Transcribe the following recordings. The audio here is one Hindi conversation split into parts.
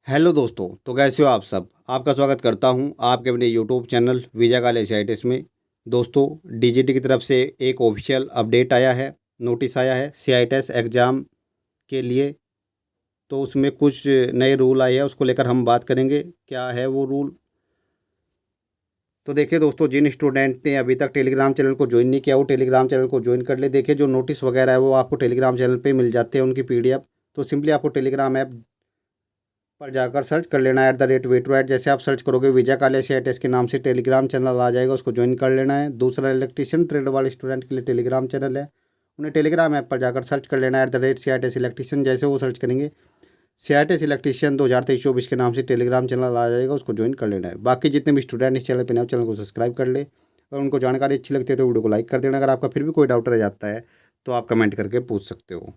हेलो दोस्तों, तो कैसे हो आप सब। आपका स्वागत करता हूं आपके अपने YouTube channel visa college CITS में। दोस्तों, डीजीटी की तरफ से एक ऑफिशियल अपडेट आया है, नोटिस आया है सीआईटीएस एग्ज़ाम के लिए। तो उसमें कुछ नए रूल आए हैं, उसको लेकर हम बात करेंगे क्या है वो रूल। तो देखिए दोस्तों, जिन स्टूडेंट ने अभी तक टेलीग्राम चैनल को ज्वाइन नहीं किया वो टेलीग्राम चैनल को ज्वाइन कर ले। देखिए, जो नोटिस वगैरह है वो आपको टेलीग्राम चैनल पे मिल जाते हैं, उनकी पीडीएफ। तो सिंपली आपको टेलीग्राम ऐप पर जाकर सर्च कर लेना है @वेटूऐट। जैसे आप सर्च करोगे वीज़ा कॉलेज सीआईटीएस के नाम से टेलीग्राम चैनल आ जाएगा, उसको ज्वाइन कर लेना है। दूसरा, इलेक्ट्रीशियन ट्रेड वाले स्टूडेंट के लिए टेलीग्राम चैनल है, उन्हें टेलीग्राम ऐप पर जाकर सर्च कर लेना है @सीआईटीएस इलेक्ट्रीशियन। जैसे वो सर्च करेंगे सीआईटीएस इलेक्ट्रीशियन 2023-24 के नाम से टेलीग्राम चैनल आ जाएगा, उसको ज्वाइन कर लेना है। बाकी जितने भी स्टूडेंट इस चैनल पर नए, चैनल को सब्सक्राइब कर ले। और उनको जानकारी अच्छी लगती है तो वीडियो को लाइक कर देना। अगर आपका फिर भी कोई डाउट रह जाता है तो आप कमेंट करके पूछ सकते हो।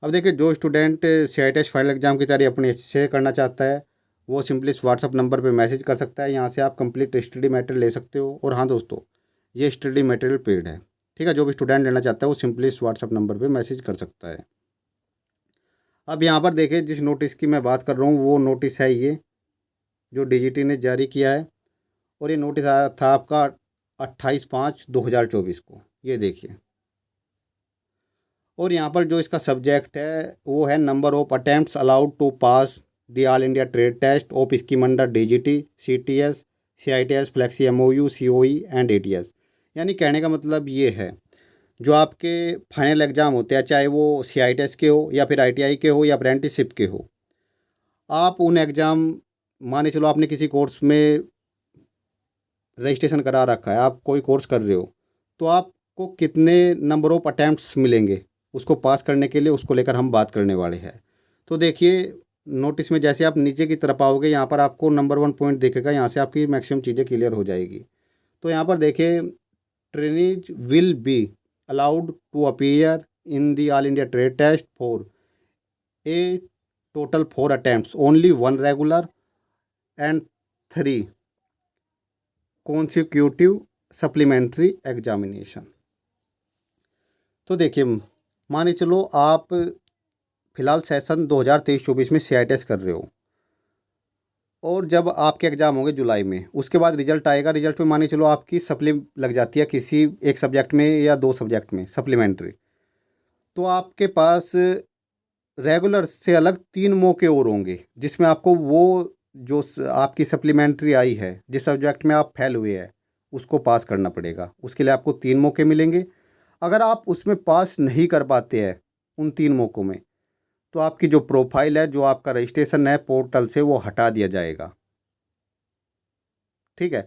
अब देखिए, जो स्टूडेंट सीआईटीएस फाइनल एग्जाम की तैयारी अपने से करना चाहता है वो सिंपली इस व्हाट्सअप नंबर पे मैसेज कर सकता है। यहाँ से आप कंप्लीट स्टडी मटेरियल ले सकते हो। और हाँ दोस्तों, ये स्टडी मटेरियल पेड है। ठीक है, जो भी स्टूडेंट लेना चाहता है वो सिंपली इस व्हाट्सअप नंबर पे मैसेज कर सकता है। अब यहाँ पर देखिए, जिस नोटिस की मैं बात कर रहा हूँ वो नोटिस है ये, जो डीजीटी ने जारी किया है। और ये नोटिस आया था आपका 28/5/2024 को, ये देखिए। और यहाँ पर जो इसका सब्जेक्ट है वो है number of attempts allowed to pass the all India trade test of scheme under DGT, CTS, CITS, flexi MOU, COE and ATS. यानी कहने का मतलब ये है, जो आपके फाइनल एग्ज़ाम होते हैं, चाहे वो सीआईटीएस के हो या फिर आईटीआई के हो या अप्रेंटिसशिप के हो, आप उन एग्ज़ाम, माने चलो आपने किसी कोर्स में रजिस्ट्रेशन करा रखा है, आप कोई कोर्स कर रहे हो, तो आपको कितने नंबर ऑफ अटैम्प्ट्स मिलेंगे उसको पास करने के लिए, उसको लेकर हम बात करने वाले हैं। तो देखिए, नोटिस में जैसे आप नीचे की तरफ आओगे, यहाँ पर आपको नंबर 1 पॉइंट दिखेगा, यहाँ से आपकी मैक्सिमम चीज़ें क्लियर हो जाएगी। तो यहाँ पर देखिए, trainees will be allowed to appear in the all India trade test for a total 4 attempts, only 1 regular and 3 consecutive supplementary examination. तो देखिए, माने चलो आप फिलहाल सेशन 2023-24 में सीआईटीएस कर रहे हो, और जब आपके एग्ज़ाम होंगे जुलाई में, उसके बाद रिजल्ट आएगा। रिजल्ट में माने चलो आपकी सप्ली लग जाती है किसी एक सब्जेक्ट में या 2 सब्जेक्ट में सप्लीमेंट्री, तो आपके पास रेगुलर से अलग 3 मौके और होंगे, जिसमें आपको वो जो आपकी सप्लीमेंट्री आई है, जिस सब्जेक्ट में आप फेल हुए हैं, उसको पास करना पड़ेगा। उसके लिए आपको 3 मौके मिलेंगे। अगर आप उसमें पास नहीं कर पाते हैं उन 3 मौक़ों में, तो आपकी जो प्रोफाइल है, जो आपका रजिस्ट्रेशन है पोर्टल से, वो हटा दिया जाएगा। ठीक है,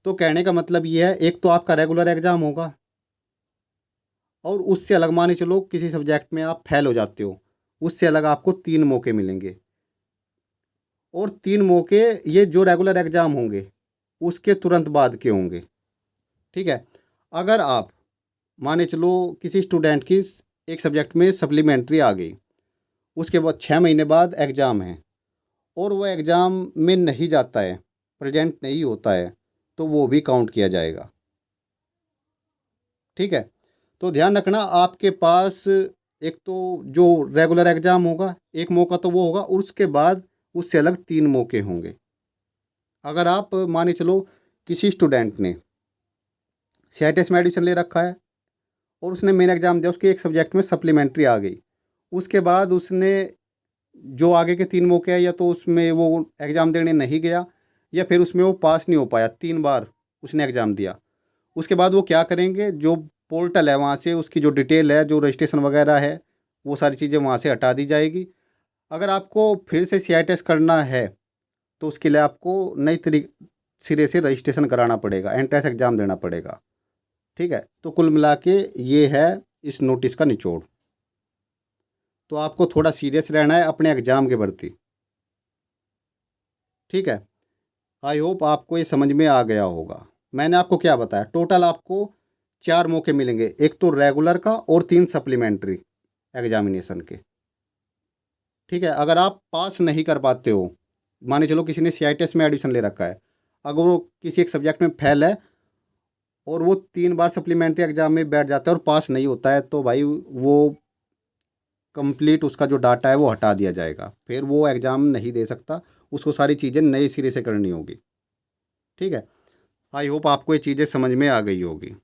तो कहने का मतलब ये है, एक तो आपका रेगुलर एग्ज़ाम होगा, और उससे अलग माने चलो किसी सब्जेक्ट में आप फेल हो जाते हो, उससे अलग आपको 3 मौके मिलेंगे। और 3 मौके ये जो रेगुलर एग्ज़ाम होंगे उसके तुरंत बाद के होंगे। ठीक है, अगर आप माने चलो किसी स्टूडेंट की एक सब्जेक्ट में सप्लीमेंट्री आ गई, उसके बाद 6 महीने बाद एग्ज़ाम है, और वो एग्ज़ाम में नहीं जाता है, प्रेजेंट नहीं होता है, तो वो भी काउंट किया जाएगा। ठीक है, तो ध्यान रखना, आपके पास एक तो जो रेगुलर एग्ज़ाम होगा, एक मौका तो वो होगा, और उसके बाद उससे अलग 3 मौके होंगे। अगर आप माने चलो किसी स्टूडेंट ने सीआईटीएस में एडमिशन ले रखा है, और उसने मेन एग्ज़ाम दिया, उसके एक सब्जेक्ट में सप्लीमेंट्री आ गई, उसके बाद उसने जो आगे के 3 मौके हैं, या तो उसमें वो एग्ज़ाम देने नहीं गया, या फिर उसमें वो पास नहीं हो पाया, 3 बार उसने एग्ज़ाम दिया। उसके बाद वो क्या करेंगे, जो पोर्टल है वहाँ से उसकी जो डिटेल है, जो रजिस्ट्रेशन वगैरह है, वो सारी चीज़ें वहाँ से हटा दी जाएगी। अगर आपको फिर से सीआईटीएस करना है तो उसके लिए आपको नई सिरे से रजिस्ट्रेशन कराना पड़ेगा, एंट्रेंस एग्ज़ाम देना पड़ेगा। ठीक है, तो कुल मिला के ये है इस नोटिस का निचोड़। तो आपको थोड़ा सीरियस रहना है अपने एग्ज़ाम के प्रति। ठीक है, आई होप आपको ये समझ में आ गया होगा। मैंने आपको क्या बताया, टोटल आपको 4 मौके मिलेंगे, एक तो रेगुलर का और 3 सप्लीमेंट्री एग्जामिनेशन के। ठीक है, अगर आप पास नहीं कर पाते हो, माने चलो किसी ने सीआईटीएस में एडमिशन ले रखा है, अगर वो किसी एक सब्जेक्ट में फेल है और वो 3 बार सप्लीमेंट्री एग्जाम में बैठ जाता है और पास नहीं होता है, तो भाई वो कंप्लीट उसका जो डाटा है वो हटा दिया जाएगा, फिर वो एग्ज़ाम नहीं दे सकता, उसको सारी चीज़ें नए सिरे से करनी होगी। ठीक है, आई होप आपको ये चीज़ें समझ में आ गई होगी।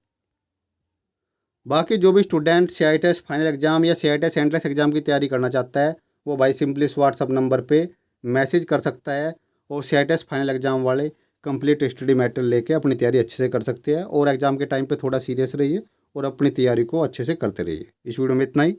बाकी जो भी स्टूडेंट CITES फाइनल एग्ज़ाम या CITES एंट्रेंस एग्ज़ाम की तैयारी करना चाहता है, वो भाई सिंपली इस व्हाट्सअप नंबर पे मैसेज कर सकता है, और CITES फाइनल एग्ज़ाम वाले कंप्लीट स्टडी मटेरियल लेके अपनी तैयारी अच्छे से कर सकते हैं। और एग्ज़ाम के टाइम पे थोड़ा सीरियस रहिए और अपनी तैयारी को अच्छे से करते रहिए। इस वीडियो में इतना ही।